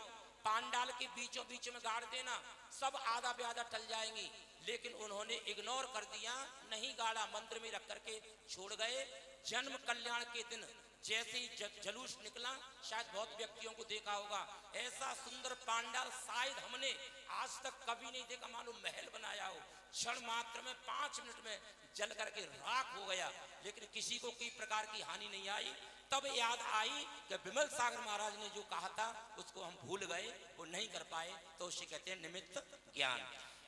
D: पांडाल के बीचों बीच में गाड़ देना, सब आधा ब्यादा टल जाएंगी। लेकिन उन्होंने इग्नोर कर दिया, नहीं गाड़ा, मंदिर में रख करके छोड़ गए। जन्म कल्याण के दिन जैसे ही जलूस निकला, शायद बहुत व्यक्तियों को देखा होगा, ऐसा सुंदर पांडाल शायद हमने आज तक कभी नहीं देखा, मालूम महल बनाया हो। क्षण मात्र में 5 मिनट में जल करके राख हो गया, लेकिन किसी को कोई प्रकार की हानि नहीं आई। तब याद आई कि विमल सागर महाराज ने जो कहा था उसको हम भूल गए, वो नहीं कर पाए, तो उसे कहते हैं निमित्त ज्ञान।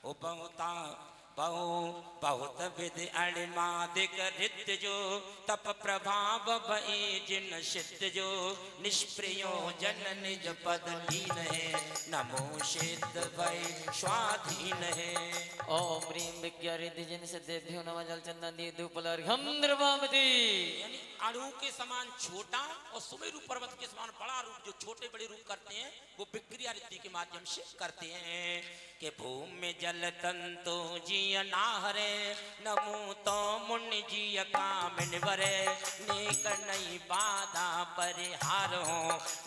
D: उपमता बहु बहुत विधि अणिमादिक रित जो तप प्रभाव भई जिन सिद्ध जो निष्प्रियो जन निज पद लीन है नमो सिद्ध भय स्वाधीन है।
C: ओम ह्रीं विज्ञा रिद्धि जिन सिद्धेभ्यो नमः जल चंदन दीप धूप अर्घ्यम निर्वापति।
D: यानी अणु के समान छोटा और सुमेरु पर्वत के समान बड़ा रूप जो छोटे बड़े रूप करते हैं वो विक्रिया रीति के माध्यम से करते हैं कि भूमि जल तंतु जिय नाहरे नमो तो मुनि जिय कामिन वरे नेक नई बाधा परिहार हो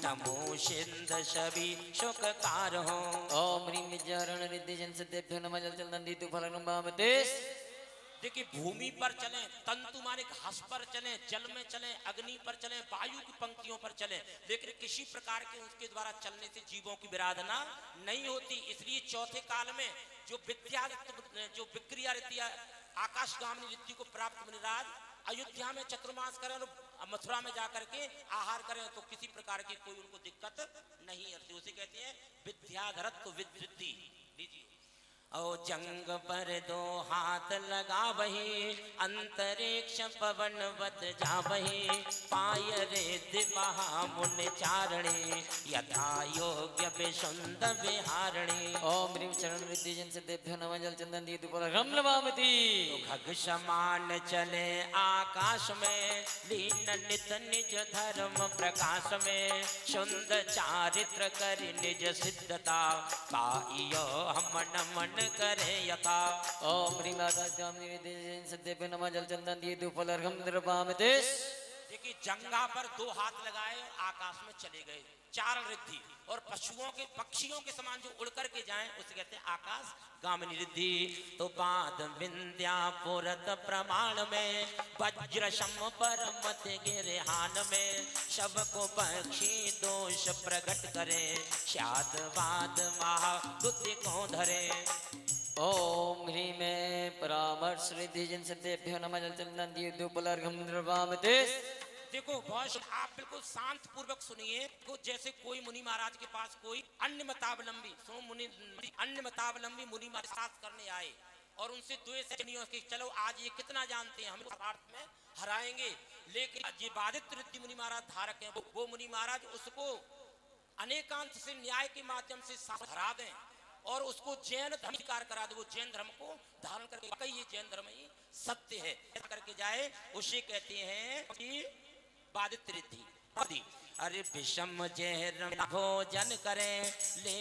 D: नमो सिंध सभी सुखकार हो।
C: ओम ह्रीं विद्यारण रिद्धि जिन सिद्धेभ्यो नमः जल चंदन दीप धूप अर्घ्यम।
D: देखिए भूमि पर चले, तंतु माने घास पर चले, जल में चले, अग्नि पर चले, वायु की पंक्तियों पर चले, लेकिन किसी प्रकार के उसके द्वारा चलने से जीवों की विराधना नहीं होती। इसलिए चौथे काल में जो विद्या जो विक्रिया रीति आकाशगामी रीति को प्राप्त मुनिराज अयोध्या में चतुर्मास करें और मथुरा में जाकर के आहार करें तो किसी प्रकार की कोई उनको दिक्कत नहीं है। उसे कहते हैं विद्याधरत्व विद्युति। लीजिए ओ जंग पर दो हाथ लगा वही अंतरिक्ष पवन वत जा वही पाय रे महामुन चारणी यथा योग्य विशुंद विहारणी।
C: ओम ह्रीं चरण रिद्धि जिन सिद्धेभ्यो नमः जल चंदन दीप धूप अर्घ्यम लवामति।
D: खग समान चले आकाश में लीन नित निज धर्म प्रकाश में सुंदर चारित्र कर निज सिद्धता पाइयो हम नमन करे यथा।
C: ओम ह्रीं आकाशगामिनी रिद्धि जिन सिद्धेभ्यो नमः जल चंदन दीप धूप अर्घ्यम निर्वापति।
D: देखिए जंगा पर दो हाथ लगाए आकाश में चले गए चारण रिद्धि और पशुओं के पक्षियों के समान जो उड़ करके जाएं उसे कहते हैं आकाश गामिनी रिद्धि। तो बाद विंध्या पुरत प्रमाण में वज्र सम पर मत गिरे हान में सबको पक्षी दोष प्रकट करे शाद वाद महाबुद्धि को धरे।
C: ओम ह्रीं में परामर्श रिद्धि जिन सिद्धेभ्यो नमः जल चंदन दीप धूप अर्घ्यम निर्वापति।
D: देखो बहुत आप बिल्कुल शांत पूर्वक सुनिए। तो जैसे कोई मुनि महाराज के पास कोई अन्य मतावलंबी अन्य मतावलंबी मुनि महाराज शास्त्र करने आए और उनसे द्वेष नहीं हो कि चलो आज ये कितना जानते हैं हम अर्थ में हराएंगे, लेकिन ये बाधित रिद्धि मुनि महाराज धारक हैं वो मुनि महाराज उसको अनेकांत से न्याय के माध्यम से हरा दें और उसको जैन धर्म स्वीकार करा दे। वो जैन धर्म को धारण करके वाकई ये जैन धर्म ही सत्य है करके जाए उसे कहते हैं कि बाधित रिद्धि। अरे विषम जहर भोजन करे ले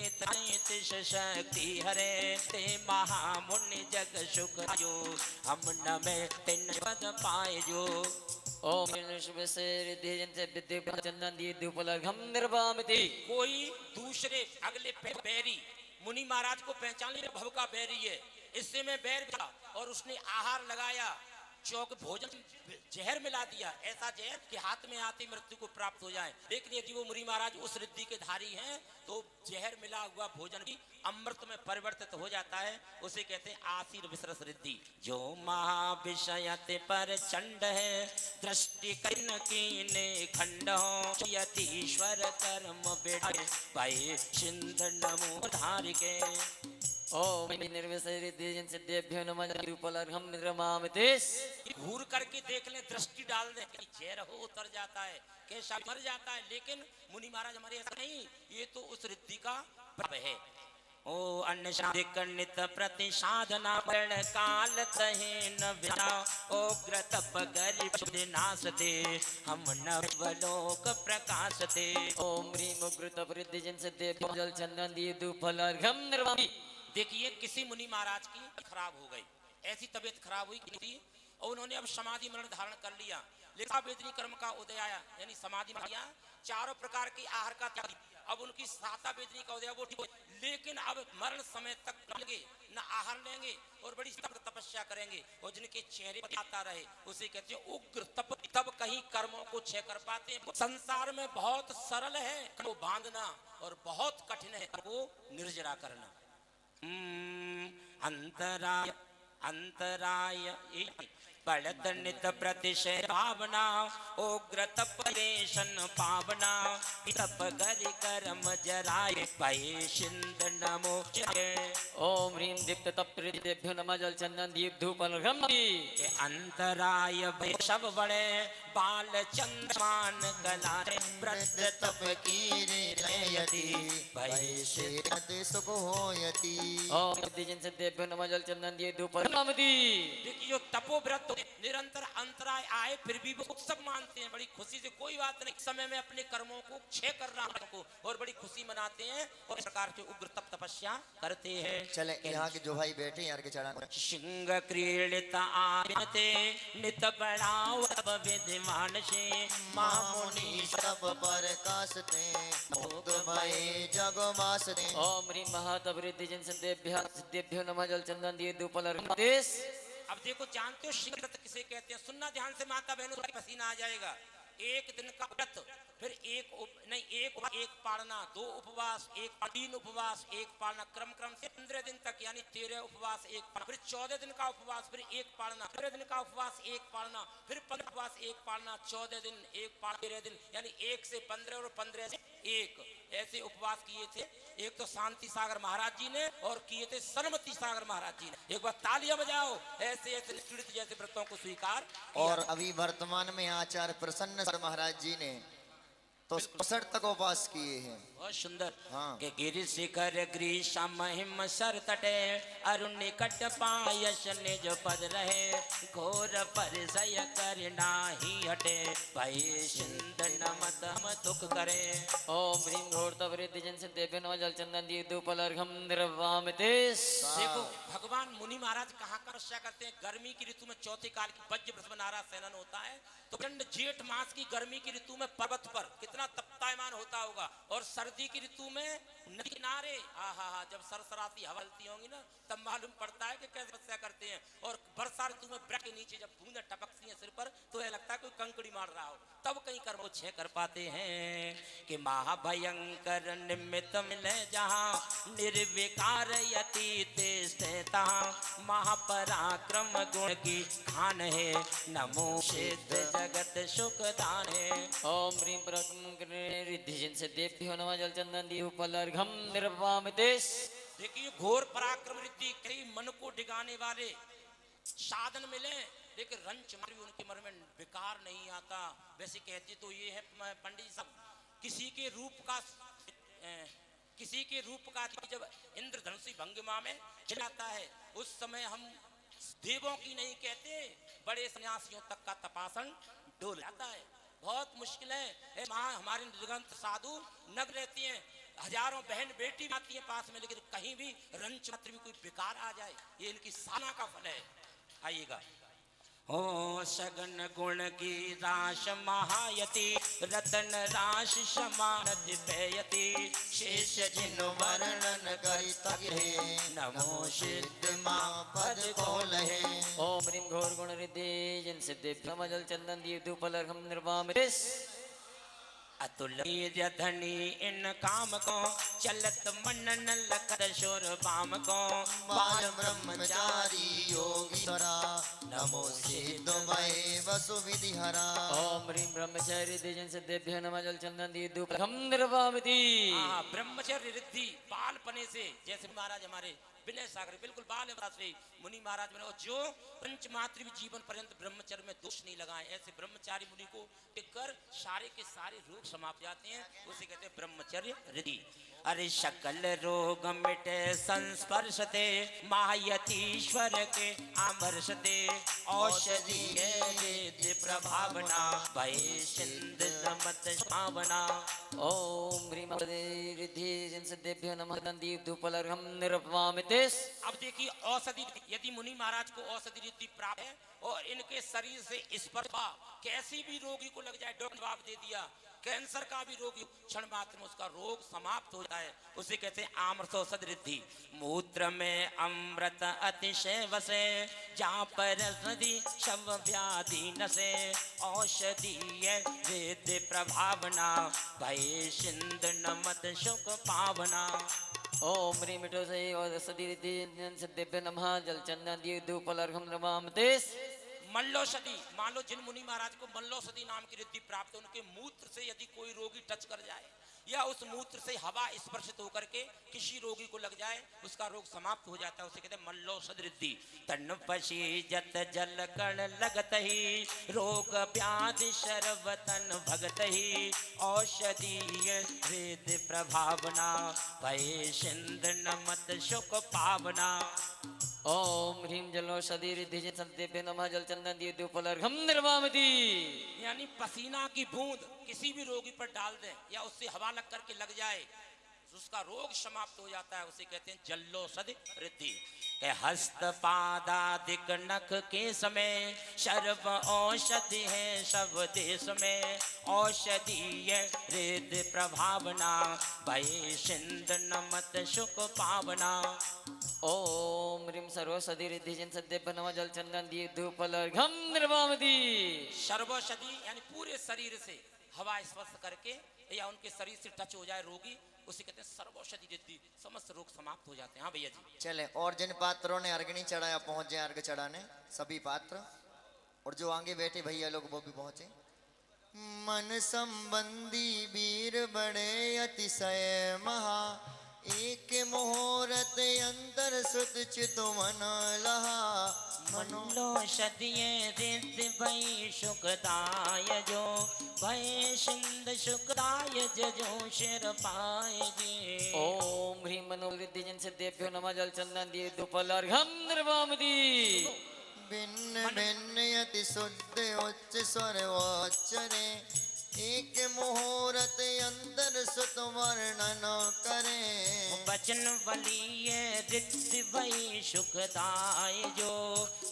D: शक्ति हरे ते महामुनि जग सुख जो हम न में तिन पद पाए जो।
C: ओम ह्रीं से रिद्धि जिन सिद्धेभ्यो चंदन दीप धूप अर्घ्यम निर्वापति।
D: कोई दूसरे अगले बैरी मुनि महाराज को पहचान लिया भव का बैरी है, इससे मैं बैर था और उसने आहार लगाया चौक भोजन जहर मिला दिया, ऐसा जहर कि हाथ में आते मृत्यु को प्राप्त हो जाए। लेकिन यदि वो मुनि महाराज उस रिद्धि के धारी हैं तो जहर मिला हुआ भोजन भी अमृत में परिवर्तित हो जाता है। उसे कहते हैं आशीर विसरस रिद्धि। जो महाविषयते पर चंड है दृष्टि कर्ण कीने खंड हो यतीश्वर कर्म बेड़े भाई सिंध नमो धारिके।
C: ओम निर्विषय रिद्धि जिन सिद्धेभ्यो नमः जल धूप अर्घ्यम निर्वापति।
D: घूर करके देख ले, दृष्टि डाल दे कि जहर हो उतर जाता है कैसा मर जाता है, लेकिन मुनि महाराज हमारे ऐसा नहीं, ये तो उस रिद्धि का प्रभ है। ओ अन्य शादिकनित प्रति साधना वर्ण काल तहे न विना उग्र तप गरीब नाश दे हम नवलोक प्रकाश दे। ओम
C: ह्रीं उग्र तप रिद्धि जिन सिद्धेभ्यो जल चंदन दीप धूप अर्घ्यम निर्वापति।
D: देखिए किसी मुनि महाराज की खराब हो गई, ऐसी तबीयत खराब हुई कि और उन्होंने अब समाधि मरण धारण कर लिया, लेकिन वेदनी कर्म का उदय आया यानी समाधि में आया, चारों प्रकार की आहार का त्याग, अब उनकी साता वेदनी का उदय वो ठीक, लेकिन अब मरण समय तक लगे न आहार लेंगे और बड़ी तपस्या करेंगे और जिनके चेहरे पर आता रहे उसे कहते हैं उग्र तप। तब कहीं कर्मों को क्षय कर पाते हैं। संसार में बहुत सरल है वो बांधना और बहुत कठिन है वो निर्जरा करना। अंतराय अंतराय पढ़त नित प्रतिशय भावना उग्र तपरेशन पावना तप करि कर्म जराय पये सिंध नमो
C: ओम ह्रीं दीप्त तप्तृदेभ्यो नमः जल चंदन दीप धूप अर्घ्यम
D: के अंतराय भय सब बड़े बाल चंद्रमान गलाए वृद्ध तप कीरे लयति भय
B: अति सुख होयति।
C: ओम दिजन सिद्धेभ्यो नमः जल चंदन दीप धूप अर्घ्यम
D: देखिए तपोव्रत निरंतर अंतराय आए फिर भी वो सब मानते हैं, बड़ी खुशी से, कोई बात नहीं, समय में अपने कर्मों को क्षय कर रहा को और बड़ी खुशी मनाते हैं और इस प्रकार के उग्र तप तपस्या करते हैं।
B: चले यहाँ के जो भाई बैठे यार के चढ़ा
D: सिंह क्रीड़ित आते नित बढ़ाओ तब विद्यमान से महामुनि
B: सब पर कासते मुक्त भये जग वासते।
C: ओम ह्रीं महातपृदिजन सिद्धेभ्यो नमः जल चंदन दीप धूप अर्घ्यम।
D: अब देखो, जानते हो सिंह व्रत किसे कहते हैं? सुनना ध्यान से माता बहनों, पसीना आ जाएगा। एक दिन का व्रत, फिर एक पालना, 2 उपवास, 3 उपवास, 1 पालना, क्रम से 15 दिन तक, यानी 13 उपवास, 1 पालना, फिर 14 दिन का उपवास, फिर 1 पालना, 13 दिन का उपवास, 1 पालना, फिर 15 उपवास, 1 पालना, 14 दिन 1 पालना, 13 दिन, यानी 1 से 15 और 15 से 1, ऐसे उपवास किए थे। एक तो शांति सागर महाराज जी ने और किए थे सनमती सागर महाराज जी ने। एक बार तालियां बजाओ, ऐसे निष्ठुरित जैसे व्रतों को स्वीकार।
B: और अभी वर्तमान में आचार्य प्रसन्न सर महाराज जी ने तो 67 तक उपवास किए हैं।
D: बहुत सुंदर।
B: हाँ।
D: के गिरि शिखर ग्रीषा महिम सर तटे अरुण निकट पायस निज पद रहे घोर परिसय कर नाही हटे भय सिंध नमत हम दुख करे।
C: ओम ह्रीं घोर तपृदिजन सिद्धेभ्यो नमः जल चंदन दीप धूप अर्घ्यम निर्वाम तेस।
D: देखो, भगवान मुनि महाराज कहाँ तपस्या करते हैं? गर्मी की ऋतु में चौथे काल की वज्र बृहस्पति नाराज सेनन होता है, तो प्रचंड जेठ मास की गर्मी की ऋतु में पर्वत पर कितना तपतायमान होता होगा, और सर्दी की ऋतु में नदी किनारे जब सरसराती हवा चलती होंगी ना, तब मालूम पड़ता है कि कैसे तपस्या करते हैं। और वर्षा ऋतु में वृक्ष के नीचे जब बूंदें टपकती हैं सिर पर, तो यह लगता है कोई कंकड़ी मार रहा हो, तब कहीं कर्म क्षय कर पाते हैं। कि महाभयंकर निमित्त मिले जहाँ निर्विकार यति तिष्ठता महापराक्रम गुण की खान है नमो सिद्ध जगत सुख दान है।
C: ओम ह्रीं प्रकृतिजन सिद्धेभ्यो नमः जल चंदन दीप धूप अर्घ्यम निर्वाम तेस।
D: देखिए, घोर पराक्रम रिद्धि, कई मन को डिगाने वाले साधन मिले, लेकिन रंच मार भी उनके मन में विकार नहीं आता। वैसे कहते तो ये है पंडित जी सब, किसी के रूप का जब इंद्रधनुषी भंगिमा में खिलाता है, उस समय हम देवों की नहीं कहते, बड़े सन्यासियों तक का तपासन डोल जाता है। बहुत मुश्किल है। हमारे दिगंत साधु नग रहती हैं, हजारों बहन बेटी आती हैं पास में, लेकिन कहीं भी रंच मात्र भी कोई बेकार आ जाए, ये इनकी साधना का फल है। आइएगा। हो सगन गुण की राश महायति रतन राश समानत पेयति शेष जिन वर्णन करि तगे नमो सिद्ध मां पद को लहे।
C: ओम ह्रीं घोर गुण रिद्धि सिद्धेभ्यो नमः जल चंदन दीप धूप अर्घ्यम निर्वाम तेस।
D: अतुल्य धनी इन काम को चलत मनन लखत शोर पाम को
B: बाल ब्रह्मचारी योगीश्वरा नमो सिद्ध भये वसु विधि हरा।
C: ओम ह्रीं ब्रह्मचारी दिजन सिद्धेभ्यो नमः जल चंदन दीप धूप अर्घ्यम निर्वाम तेस।
D: ब्रह्मचर्य रिद्धि बालपने से, जैसे महाराज हमारे विनय सागर बिल्कुल बाल से मुनि महाराज बने, और जो पंचमात्र भी जीवन पर्यंत ब्रह्मचर्य में दोष नहीं लगाए, ऐसे ब्रह्मचारी मुनि को देखकर सारे के सारे रोग समाप्त जाते हैं, उसे कहते हैं ब्रह्मचर्य रिद्धि। अरे सकल रोग मिटे संस्पर्शते महायतीश्वर के आमर्शते औषधि वेद प्रभावना भय सिंध नमत भावना।
C: ओम ह्रीं रिद्धि सिद्धेभ्यो नमः जल दीप धूप अर्घ्यम निर्वाम तेस।
D: अब देखिए, औषधि, यदि मुनि महाराज को औषधि रिद्धि प्राप्त है और इनके शरीर से स्पर्श कैसी भी रोगी को लग जाए, डॉक्टर जवाब दे दिया, कैंसर का भी रोगी क्षण मात्र में उसका रोग समाप्त हो जाए, उसे कहते हैं आम्रसौषध रिद्धि। मूत्र में अमृत अतिशय वसे जहाँ पर नदी शव व्याधि नसे औषधि वेद प्रभावना भय सिंध नमत सुख पावना।
C: ओम ह्रीं मिठो से औषधि रिद्धि सिद्धेभ्यो नमः जल चंदन दीप धूप अर्घ्यम निर्वाम तेस।
D: मल्लौषधि, मान लो जिन मुनि महाराज को मल्लौषधि नाम की रिद्धि प्राप्त है, उनके मूत्र से यदि कोई रोगी टच कर जाए या उस मूत्र से हवा स्पर्शित होकर के किसी रोगी को लग जाए, उसका रोग समाप्त हो जाता है, उसे कहते हैं मल्लौषधि रिद्धि। तन पशी जत जल कण लगत ही, रोग व्याधि शरवतन भगत ही, औषधीय रिद्धि प्रभावना, भय सिंध नमत सुख पावना।
C: ओम ह्रीं जलोषधि रिद्धि संदेभ्यो नमः जल चंदन दिए द्युपलर्घम निर्वामति।
D: यानी पसीना की बूंद किसी भी रोगी पर डाल दें या उससे हवा लग करके लग जाए, उसका रोग समाप्त हो जाता है, उसे कहते हैं जल्लोषधि रिद्धि। हस्त पादादिक नख के समय, सर्व औषधि है सब देश में, औषधीय रिद्धि प्रभावना, भय सिंध नमत सुख पावना।
C: ओम ह्रीं सर्वौषधि रिद्धि संदेभ्यो नमः जल चंदन दिए द्युपलर्घम निर्वामति।
D: सर्वौषधि यानी पूरे शरीर से हवा स्पर्श करके या उनके शरीर से टच हो जाए रोगी, उसे कहते हैं सर्वौषधि रिद्धि, समस्त रोग समाप्त हो जाते हैं। हाँ भैया जी।
B: चले, और जिन पात्रों ने अर्घ नहीं चढ़ाया पहुंच जाए अर्घ चढ़ाने, सभी पात्र, और जो आगे बैठे भैया लोग वो भी पहुंचे। मन संबंधी वीर बड़े अतिशय महा, एक मुहूर्त अंतर सुत चित मन लहा।
D: मल्लौषधि रिद्धि भय सुखदाय जो, भय सिंध सुखदाय जजो शिर पाएगे।
C: ओम ह्रीं मनोरिद्धि संदेभ्यो नमः जल चंदन दिए द्युपलर्घम निर्वामति।
B: भिन्न भिन्न अति शुद्ध उच्च स्वर उच्चरे, एक मुहूर्त अंतर सुत वर्णन करे।
D: वचन बलिय रिद्धि भय सुखदाय जो,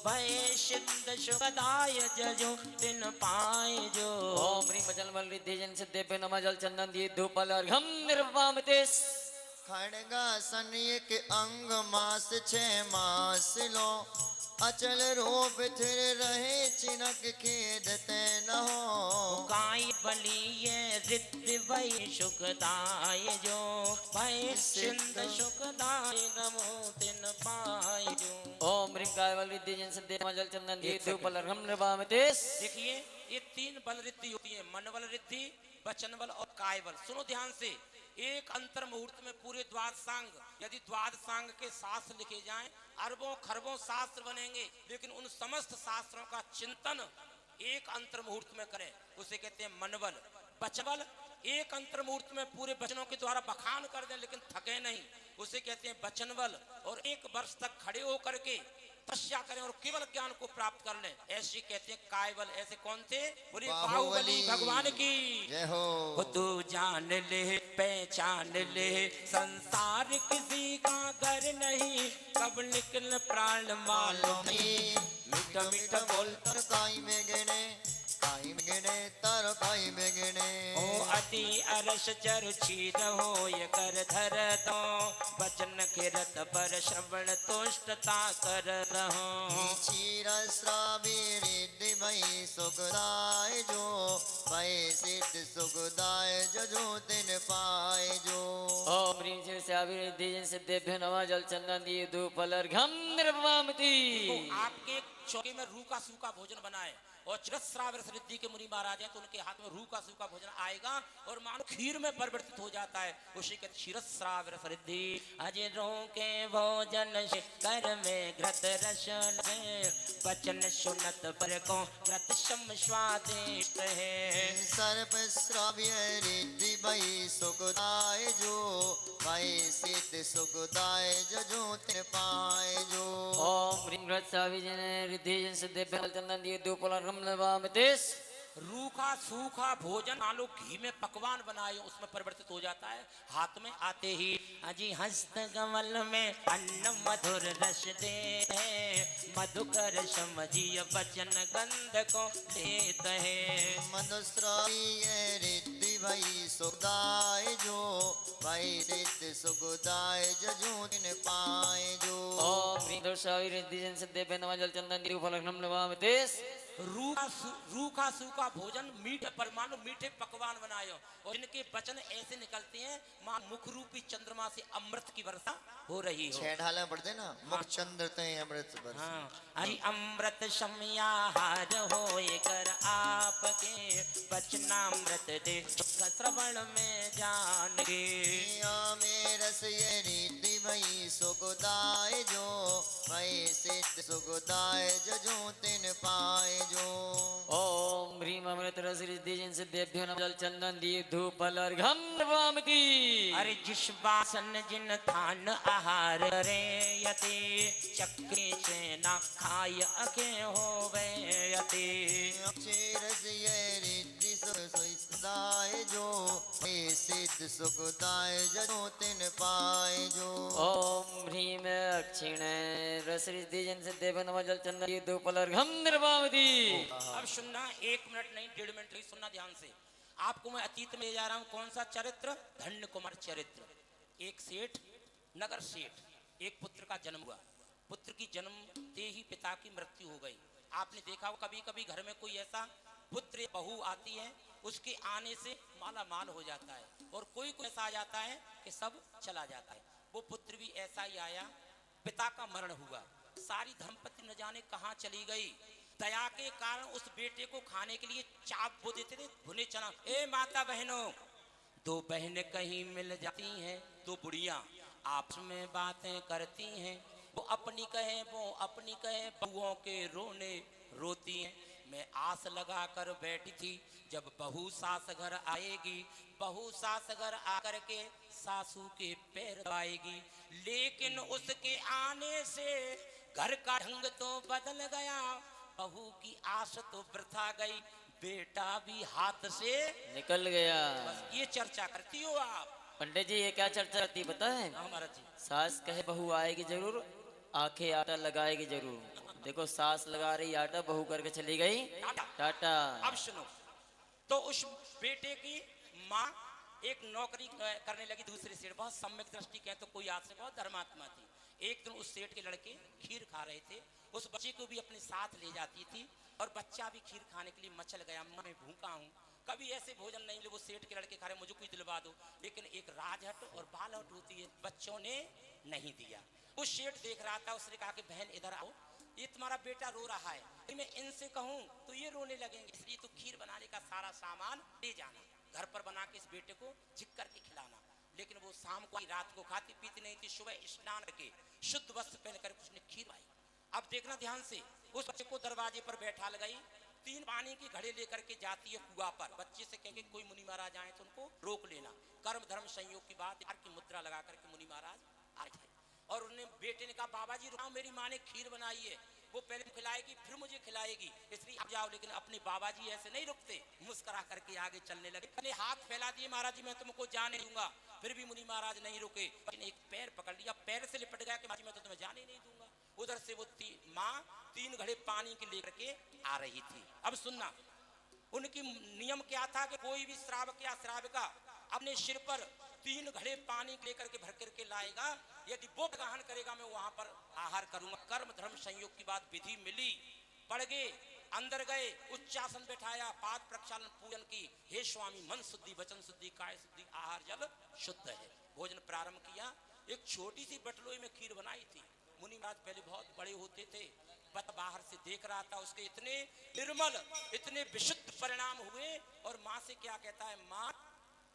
D: भय सिंध सुखदाय जजो दिन पाए जो।
C: ओम ह्रीं वचन बल रिद्धि संदेभ्यो नमः जल चंदन दिए द्युपलर्घम निर्वामति।
B: खड़गासन एक अंग मास 6 मास लो, अचल रूप थिर रहे चिनक खेदते न हो।
D: काय बलिय रिद्धि भय सुखदाय जो, भय सिंध सुखदाय नमो तिन पाए जो।
C: ओम ह्रीं काय बल रिद्धि संदेभ्यो नमः जल चंदन दिए द्युपलर्घम निर्वामति।
D: देखिए ये 3 बल रिद्धि होती है, मन बल रिद्धि, वचन बल और काय बल। सुनो ध्यान से, एक अंतर मुहूर्त में पूरे द्वादशांग, यदि द्वादशांग के शास्त्र लिखे जाएं, अरबों खरबों शास्त्र बनेंगे, लेकिन उन समस्त शास्त्रों का चिंतन एक अंतर मुहूर्त में करें, उसे कहते हैं मन बल। वचन बल एक अंतर मुहूर्त में पूरे वचनों के द्वारा बखान कर दें लेकिन थके नहीं, उसे कहते हैं वचन बल। और 1 वर्ष तक खड़े होकर के तपस्या करें और केवल ज्ञान को प्राप्त कर लें, ऐसी कहते हैं काय बल। ऐसे कौन थे? बोले बाहुबली भगवान की
B: जय हो।
D: तू जान ले पहचान ले, संसार किसी का घर नहीं, कब निकल प्राण मालूम नहीं। मीठा मीठा बोल
B: तर काई में गिने, काई में गिने तर काई में गिने।
D: ओ अति अरस चर छीर हो ये कर धर दो, वचन के रत पर श्रवण तुष्टता कर रहो।
B: क्षीर श्रावी रिद्धि भय सुखदाय जो, भय सिद्ध सुखदाय जो तिन पाए जो।
C: ओम ह्रीं शिरसाभि रिद्धि संदेभ्यो नमः जल चंदन दिए द्युपलर्घम निर्वामति।
D: आपके चौके में रूह का सूखा भोजन बनाए और चिरस्राव रिद्धि के मुनि महाराज हैं तो उनके हाथ में रूह का सूखा भोजन आएगा और मानो खीर में परिवर्तित हो जाता है, उसी के क्षीरस्राव रिद्धि। अजरों के भोजन कर में घृत रस लगे, वचन सुनत पर को घृत सम स्वादिष्ट है।
B: सर्प श्राव्य रिद्धि भय सुखदाय जो, भय सिद्ध सुखदाय जो तिन पाए जो।
C: ओम ह्रीं घृतसाभि रिद्धि संदेभ्यो जल चंदन दिए द्युपलर्घम निर्वामति।
D: रूखा सूखा भोजन आलो घी में पकवान बनाए उसमें परिवर्तित हो जाता है। हाथ में आते ही अजी हस्त कमल में अन्न मधुर रस दे, मधुकर समझिए वचन गंध को देते हैं।
B: मधुश्रावी रिद्धि भई सुखदाय जो, भई रिद्धि सुखदाय जजू तिन पाए जो।
C: ओम ह्रीं दोषाय रिद्धि जन सिद्धेभ्यो नमः जल चंदन दीप फलग्नम नमामि तेस।
D: रूखा सूखा भोजन मीठे परमाणु मीठे पकवान बनायो और इनके वचन ऐसे निकलते हैं मां मुख रूपी चंद्रमा से अमृत की वर्षा हो रही हो।
B: छह ढाला पढ़ते ना, मुख चंद्र ते अमृत बरस।
D: हाँ, हरि अमृत शमयाहार होए कर आपके वचनामृत दे श्रवण में जान गे।
B: में रस ये रिद्धि भई सुखदाय जो, भई सिद्ध सुखदाय जजू तिन पाए जो।
C: ओम ह्रीं अमृत रस रिद्धि जन सिद्धेभ्यो नमः जल चंदन दीप धूप फलर्घ्यम नमामि ती।
D: अरे जिस बासन जिन थान आहार रे यति चक्री से ना खाय अके होवे यति।
B: रस ये रिद्धि सुखदाय जो, भई सिद्ध सुखदाय जजू तिन पाए जो।
C: ओम ह्रीं अक्षिण रस रिद्धि जन सिद्धेभ्यो नमः जल चंदन दीप धूप फलर्घ्यम नमामि ती।
D: अब सुनना, 1 मिनट नहीं 1.5 मिनट नहीं, सुनना ध्यान से। आपको मैं अतीत में ले जा रहा हूं। कौन सा चरित्र? धन्य कुमार चरित्र। एक सेठ, नगर सेठ, एक पुत्र का जन्म हुआ। पुत्र की जन्मते ही पिता की मृत्यु हो गई। आपने देखा हो कभी कभी घर में कोई ऐसा पुत्र बहू आती है, उसके आने से माला माल हो जाता है, और कोई कोई ऐसा आ जाता है कि सब चला जाता है। वो पुत्र भी ऐसा ही आया, पिता का मरण हुआ, सारी धर्मपत्नी न जाने कहाँ चली गई। दया के कारण उस बेटे को खाने के लिए चाप बो देते थे, भुने चना। ए माता बहनों, 2 बहनें कहीं मिल जाती हैं, 2 बुढ़ियां आपस में बातें करती हैं। वो अपनी कहे, वो अपनी कहे, बहुओं के रोने रोती हैं। मैं आस लगा कर बैठी थी जब बहू सास घर आएगी, बहू सास घर आकर के सासू के पैर दबाएगी, लेकिन उसके आने से घर का ढंग तो बदल गया, बहू की आस तो वृथा गई, बेटा भी हाथ से
C: निकल गया।
D: बस ये चर्चा करती हो आप।
C: पंडित जी ये क्या चर्चा रहती है पता है?
D: हमारा जी
C: सास कहे बहू आएगी जरूर, आंखें आटा लगाएगी जरूर। देखो सास लगा रही आटा, बहू करके चली गई टाटा।
D: अब सुनो, तो उस बेटे की माँ एक नौकरी करने लगी दूसरे सेठ, बहुत सम्यक दृष्टि कहे तो कोई आज से बहुत धर्मात्मा थी। एक दिन उस सेठ के लड़के खीर खा रहे थे, उस बच्चे को भी अपने साथ ले जाती थी, और बच्चा भी खीर खाने के लिए मचल गया, मैं भूखा हूँ, कभी ऐसे भोजन नहीं ले। वो सेठ के लड़के खा रहे, मुझे कोई दिलवा दो, लेकिन एक राजहट और बालहट होती है, बच्चों ने नहीं दिया। उस सेठ देख रहा था, उसने कहा कि बहन इधर आओ, ये तुम्हारा बेटा रो रहा है, मैं इनसे कहूँ तो ये रोने लगेंगे, इसलिए तो खीर बनाने का सारा सामान ले जाना, घर पर बना के इस बेटे को झिक करके खिलाना। लेकिन वो शाम को रात को खाती पीती नहीं थी, सुबह स्नान करके शुद्ध वस्त्र पहन कर उसने खीर आई। अब देखना ध्यान से, उस बच्चे को दरवाजे पर बैठा लगाई, 3 पानी की घड़े लेकर के जाती है कुआं पर, बच्चे से कहेंगे कोई मुनि महाराज आए तो उनको रोक लेना, कर्म धर्म संयोग की बात, यार की मुद्रा लगा करके मुनि महाराज आ जाए। और उन्हें बेटे ने कहा बाबा जी रुको, मेरी माँ ने खीर बनाई है, वो पहले खिलाएगी फिर मुझे खिलाएगी, इसलिए आप जाओ। लेकिन अपने बाबा जी ऐसे नहीं रुकते, मुस्कुरा करके आगे चलने लगे, अपने हाथ फैला दिए, महाराज जी मैं तुमको जाने दूंगा, फिर भी मुनि महाराज नहीं रुके, लेकिन एक पैर पकड़ लिया, पैर से लिपट गया कि महाराज मैं तो तुम्हें जाने नहीं दूंगा। उधर से वो माँ 3 घड़े पानी के लेकर के आ रही थी। अब सुनना, उनकी नियम क्या था कि कोई भी श्रावक या श्राविका अपने सिर पर 3 घड़े पानी लेकर के भर करके लाएगा, यदि वो ग्रहण करेगा मैं वहां पर आहार करूंगा। कर्म धर्म संयोग की बात विधि मिली, पड़ गए, अंदर गए, उच्चासन बैठाया, पाद प्रक्षालन पूजन की, हे स्वामी मन शुद्धि वचन शुद्धि काय शुद्धि आहार जल शुद्ध है। भोजन प्रारंभ किया, एक छोटी सी बटलोई में खीर बनाई थी। मुनि महाराज पहले बहुत बड़े होते थे, बत बाहर से देख रहा था, उसके इतने निर्मल इतने विशुद्ध परिणाम हुए, और माँ से क्या कहता है, माँ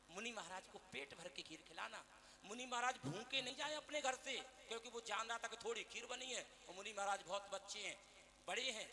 D: मुनि महाराज को पेट भर के खीर खिलाना। मुनि महाराज भूखे नहीं जाए अपने घर से, क्योंकि वो जान रहा था कि थोड़ी खीर बनी है, और मुनि महाराज बहुत बच्चे हैं, बड़े हैं,